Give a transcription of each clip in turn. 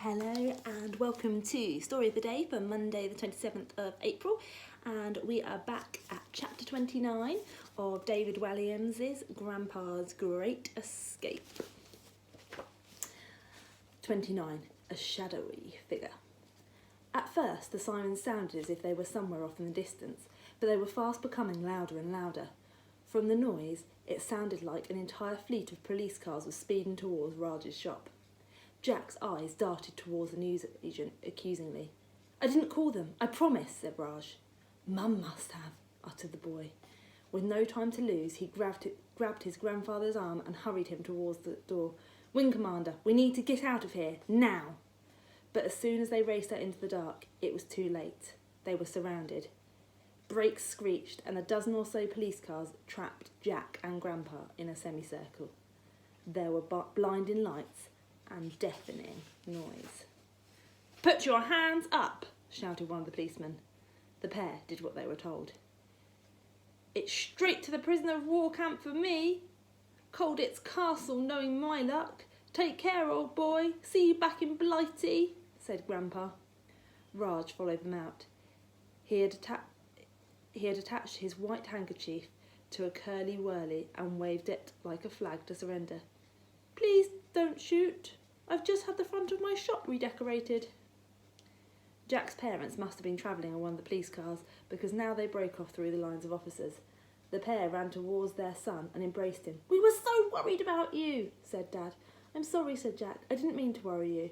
Hello and welcome to Story of the Day for Monday the 27th of April, and we are back at chapter 29 of David Walliams' Grandpa's Great Escape. 29. A shadowy figure. At first the sirens sounded as if they were somewhere off in the distance, but they were fast becoming louder and louder. From the noise it sounded like an entire fleet of police cars was speeding towards Raj's shop. Jack's eyes darted towards the news agent accusingly. "I didn't call them, I promise," said Raj. "Mum must have," uttered the boy. With no time to lose, he grabbed his grandfather's arm and hurried him towards the door. "Wing Commander, we need to get out of here, now!" But as soon as they raced out into the dark, it was too late. They were surrounded. Brakes screeched, and a dozen or so police cars trapped Jack and Grandpa in a semicircle. There were blinding lights and deafening noise. "Put your hands up!" shouted one of the policemen. The pair did what they were told. "It's straight to the prisoner of war camp for me. Colditz Castle, knowing my luck. Take care, old boy. See you back in Blighty," said Grandpa. Raj followed them out. He had attached his white handkerchief to a curly whirly and waved it like a flag to surrender. "Please don't shoot. I've just had the front of my shop redecorated." Jack's parents must have been travelling in one of the police cars, because now they broke off through the lines of officers. The pair ran towards their son and embraced him. "We were so worried about you," said Dad. "I'm sorry," said Jack. "I didn't mean to worry you."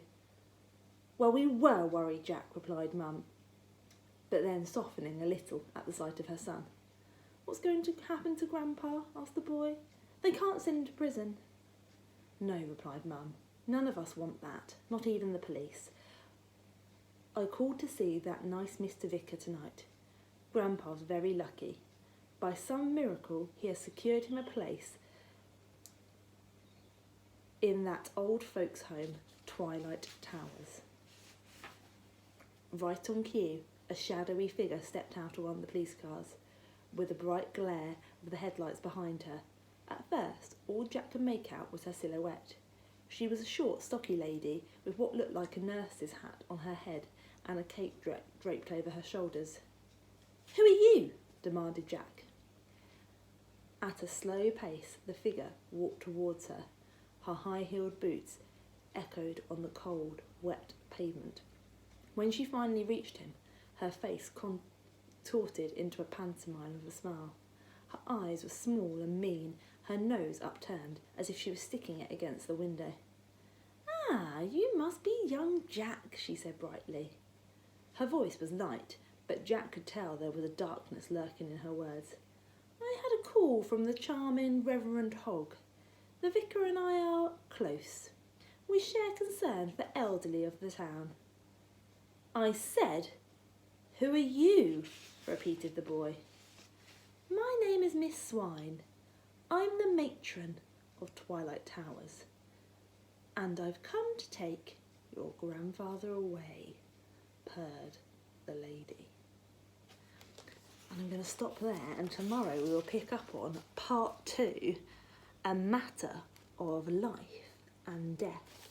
"Well, we were worried," Jack replied, Mum, but then softening a little at the sight of her son. "What's going to happen to Grandpa?" asked the boy. "They can't send him to prison." "No," replied Mum. "None of us want that, not even the police. I called to see that nice Mr. Vicar tonight. Grandpa's very lucky. By some miracle he has secured him a place in that old folks' home, Twilight Towers." Right on cue, a shadowy figure stepped out of one of the police cars, with the bright glare of the headlights behind her. At first, all Jack could make out was her silhouette. She was a short, stocky lady with what looked like a nurse's hat on her head and a cape draped over her shoulders. "Who are you?" demanded Jack. At a slow pace, the figure walked towards her. Her high-heeled boots echoed on the cold, wet pavement. When she finally reached him, her face contorted into a pantomime of a smile. Her eyes were small and mean, her nose upturned, as if she was sticking it against the window. "Ah, you must be young Jack," she said brightly. Her voice was light, but Jack could tell there was a darkness lurking in her words. "I had a call from the charming Reverend Hogg. The vicar and I are close. We share concern for the elderly of the town." "I said, who are you?" repeated the boy. "My name is Miss Swine. I'm the matron of Twilight Towers, and I've come to take your grandfather away," purred the lady. And I'm going to stop there, and tomorrow we will pick up on part 2, A Matter of Life and Death.